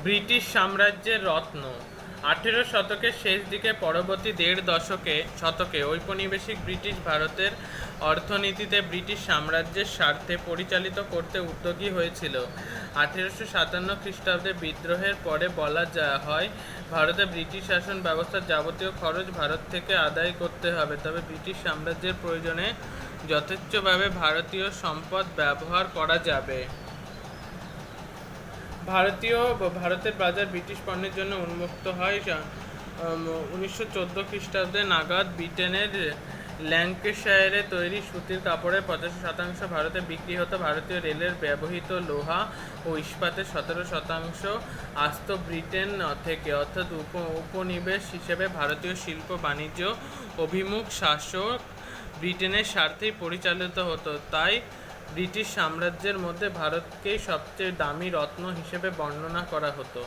British সাম্রাজ্যের রত্ন। 18 শতকের শেষ দিকে পরবর্তী দেড় শতকে ঔপনিবেশিক ব্রিটিশ ভারতের অর্থনীতিতে ব্রিটিশ সাম্রাজ্যের স্বার্থে পরিচালিত করতে উদ্যোগী হয়েছিল। 1857 খ্রিস্টাব্দে বিদ্রোহের পরে বলা হয় ভারতে ব্রিটিশ শাসন ব্যবস্থার যাবতীয় খরচ ভারত থেকে আদায় করতে হবে, তবে ব্রিটিশ সাম্রাজ্যের প্রয়োজনে যথেচ্ছভাবে ভারতীয় সম্পদ ব্যবহার করা যাবে। ভারতের বাজার ব্রিটিশ পণ্যের জন্য উন্মুক্ত হয় 1914 খ্রিস্টাব্দে নাগাদ। ব্রিটেনের ল্যাঙ্কাশায়ারে তৈরি সুতির কাপড়ের 85% ভারতে বিক্রি হতো। ভারতীয় রেলের ব্যবহৃত লোহা ও ইস্পাতের 17% আসত ব্রিটেন থেকে, অর্থাৎ উপনিবেশ হিসেবে ভারতীয় শিল্প বাণিজ্য অভিমুখ শাসক ব্রিটেনের স্বার্থেই পরিচালিত হতো। তাই ব্রিটিশ সাম্রাজ্যের মধ্যে ভারতকেই সবচেয়ে দামি রত্ন হিসেবে বর্ণনা করা হতো।